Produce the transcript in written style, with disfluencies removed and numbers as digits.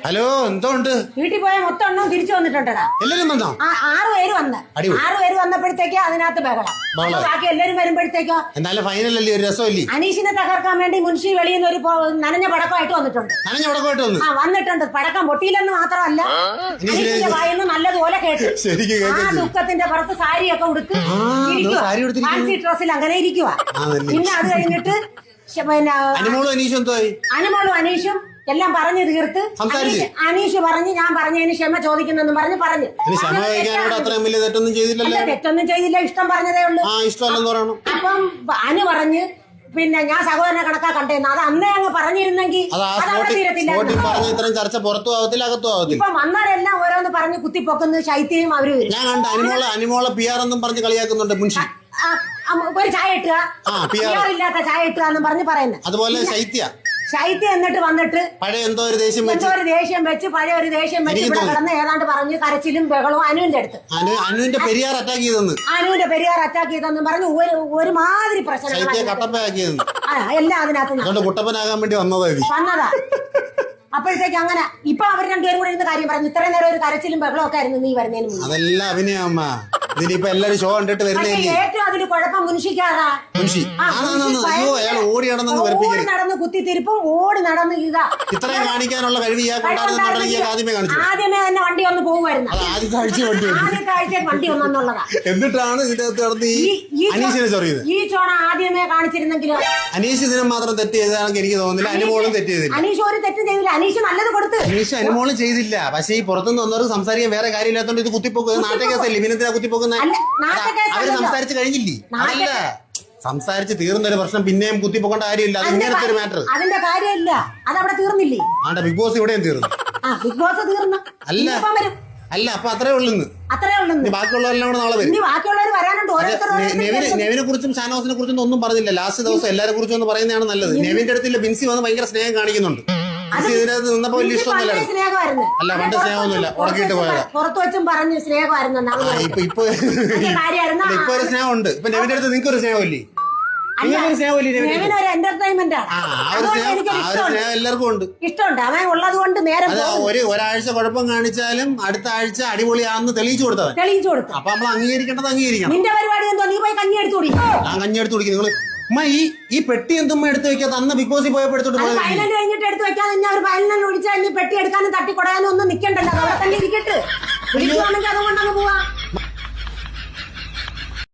Hello എന്തോണ്ട് വീട്ടിൽ പോയ മൊത്തം എണ്ണം തിരിച്ചു വന്നിട്ടുണ്ടടാ. എല്ലാരും വന്നോ? 6 പേര് വന്ന് 6 പേര് വന്നപ്പോഴത്തേക്ക് അതിനകത്ത് ബഹളം. ബാക്കി എല്ലാരും വരുമ്പോഴത്തേക്കോ എന്നാലും ഫൈനലല്ലേ, ഒരു രസമല്ലേ? അനീഷിനെ തകർക്കാൻ വേണ്ടി മുൻഷി വെളിയിൽ നിന്ന് ഒരു നനഞ്ഞ പടക്കമായിട്ട് വന്നിട്ടുണ്ട്. നനഞ്ഞ പടക്കമായിട്ട് വന്നു? വന്നിട്ടുണ്ട്. പടക്കം പൊട്ടിയില്ലെന്ന് മാത്രമല്ല, അനീഷിന്റെ വായിന്ന് നല്ലതുപോലെ കേട്ടു. ആ ദുഃഖത്തിന്റെ പുറത്ത് സാരിയൊക്കെ ഉടുത്ത് ഫാൻസി ഡ്രസ്സിൽ അങ്ങനെ ഇരിക്കുക. പിന്നെ അത് കഴിഞ്ഞിട്ട് പിന്നെ അനുമോളും അനീഷും എല്ലാം പറഞ്ഞു തീർത്ത് അനീഷ് പറഞ്ഞ് ഞാൻ പറഞ്ഞതിന് ക്ഷമ ചോദിക്കുന്നെന്ന് പറഞ്ഞു. തെറ്റൊന്നും ചെയ്തില്ല, ഇഷ്ടം പറഞ്ഞതേ ഉള്ളൂ. അപ്പം അനു പറഞ്ഞ് പിന്നെ ഞാൻ സഹോദരനെ കണക്കാ കണ്ടേന്ന്. അത് അന്നേ അങ്ങ് പറഞ്ഞിരുന്നെങ്കിൽ ഇപ്പൊ വന്നവരെല്ലാം ഓരോന്ന് പറഞ്ഞ് കുത്തിപ്പൊക്കുന്നു. ശൈത്യയും അവര് ഒരു ചായ ഇട്ടുക, ഇല്ലാത്ത ചായ ഇട്ടുക എന്ന് പറഞ്ഞ് പറയുന്നത്. അതുപോലെ ശൈത്യം എന്നിട്ട് വന്നിട്ട് എന്തോ ഒരു ദേഷ്യം വെച്ച് പഴയ ഒരു ദേഷ്യം വെച്ച് ഇവിടെ കിടന്ന് ഏതാണ്ട് പറഞ്ഞ് കരച്ചിലും ബഹളവും അനുവിന്റെ അടുത്ത്. അനുവിന്റെ പെരിയാർ അറ്റാക്ക് ചെയ്തെന്ന് പറഞ്ഞ് ഒരുമാതിരി പ്രശ്നങ്ങൾ എല്ലാം അതിനകത്ത് കുട്ടപ്പനാകാൻ വേണ്ടി വന്നതാ. അപ്പോഴത്തേക്ക് അങ്ങനെ ഇപ്പൊ അവർ രണ്ടുപേരും കൂടെ ഇരുന്ന് കാര്യം പറഞ്ഞു. ഇത്രയും നേരം ഒരു കരച്ചിലും ബഹളവും ഒക്കെ ആയിരുന്നു നീ വരുന്നതിന് മുമ്പ്. അതെല്ലാം അഭിനയമ്മ. ഇതിനിപ്പോ എല്ലാരും ഷോ കണ്ടിട്ട് ഏറ്റവും അതിന് കുഴപ്പം മുൻഷിക്കാതാ. ഓടി നടന്ന് കുത്തിത്തിരിപ്പും ഓടി നടന്ന് ഇതാ ഇത്രയും കാണിക്കാനുള്ള കഴിവ് ആദ്യമേ തന്നെ വണ്ടി ഒന്ന് പോകുമായിരുന്നു. ആദ്യത്തെ ആഴ്ച വണ്ടി ഒന്നെന്നുള്ളതാ. എന്നിട്ടാണ് ഇതിനകത്ത് ഈ ചോണ ആദ്യമേ കാണിച്ചിരുന്നെങ്കിലോ. അനീഷ് ഇതിനെ മാത്രം തെറ്റ് ചെയ്തതാണെങ്കിൽ എനിക്ക് തോന്നുന്നില്ല അനുമോളും തെറ്റ് ചെയ്തില്ല. അനീഷ് ഒരു തെറ്റും ചെയ്തില്ല. അനീഷ് നല്ലത് കൊടുത്ത്. അനീഷ് അനുമോളും ചെയ്തില്ല. പക്ഷെ ഈ പുറത്തുനിന്ന് വന്നവർക്ക് സംസാരിക്കാൻ വേറെ കാര്യമില്ലാത്തോണ്ട് ഇത് കുത്തിപ്പോക്കുന്നത് നാട്ടുകേസല്ലേ. ഇവനെന്തിനാ കുത്തിപ്പോക്കുന്നത്? അവര് സംസാരിച്ച് കഴിഞ്ഞില്ലേ? അതല്ല, സംസാരിച്ച് തീർന്നൊരു പ്രശ്നം പിന്നെയും കുത്തിപ്പോക്കേണ്ട കാര്യമില്ല. അത് ഇങ്ങനത്തെ ഒരു മാറ്റർ. അതിന്റെ കാര്യമില്ല, അതവിടെ തീർന്നില്ലേ? ആണ്ട ബിഗ് ബോസ് ഇവിടെയും തീർന്നു. ബിഗ് ബോസ് തീർന്നു. അല്ല അപ്പൊ അത്രേ ഉള്ളൂ. ബാക്കിയുള്ളവരെല്ലാം കൂടെ നാളെ വരും. നെവിനെ കുറിച്ചും ഷാനവാസിനെ കുറിച്ചും ഒന്നും പറഞ്ഞില്ല. ലാസ്റ്റ് ദിവസം എല്ലാരെ കുറിച്ചും ഒന്ന് പറയുന്നതാണ് നല്ലത്. നെവിന്റെ അടുത്തില്ല, ബിൻസി വന്ന് ഭയങ്കര സ്നേഹം കാണിക്കുന്നുണ്ട്. ഇതിനകത്ത് നിന്നപ്പോ വലിയ ഇഷ്ടമൊന്നുമില്ല. അല്ല പണ്ട് സ്നേഹമൊന്നുമില്ല, ഉടക്കിയിട്ട് പോയതാ. പുറത്തു വെച്ചും പറഞ്ഞ് സ്നേഹമായിരുന്നു. ഇപ്പൊ ഒരു സ്നേഹമുണ്ട്. ഇപ്പൊ നെവിന്റെ അടുത്ത് നിങ്ങൾക്ക് ഒരു സ്നേഹമില്ലേ? എല്ലാവർക്കും ഉണ്ട്, ഇഷ്ടമുണ്ട്. അവൻ ഉള്ളത് കൊണ്ട് നേരെ ഒരാഴ്ച കുഴപ്പം കാണിച്ചാലും അടുത്ത ആഴ്ച അടിപൊളിയാണെന്ന് തെളിയിച്ചു കൊടുത്തു. അപ്പൊ നമ്മൾ അംഗീകരിക്കേണ്ടത് അംഗീകരിക്കണം. നിന്റെ പരിപാടി എന്തോ? നീ പോയി കഞ്ഞി എടുത്തു കുടിക്കും. ഞാൻ കഞ്ഞി എടുത്തു കുടിക്കും. നിങ്ങൾ ഈ പെട്ടി എന്തുമ്മ എടുത്ത് വെക്കാത്ത? അന്ന് ബിഗ് ബോസിൽ പോയപ്പോ എടുത്തോട്ട് ഫൈനൽ കഴിഞ്ഞിട്ട് എടുത്ത് വെക്കാൻ ഒരു ഫൈനലിൽ വിളിച്ചാൽ പെട്ടി എടുക്കാനും തട്ടിക്കൊടയാനും ഒന്നും നിൽക്കണ്ടല്ലോ. അവിടെ തന്നെ ഇരിക്കട്ട്. വിളിക്കുവാണെങ്കിൽ അതുകൊണ്ടങ്ങ് പോവാ.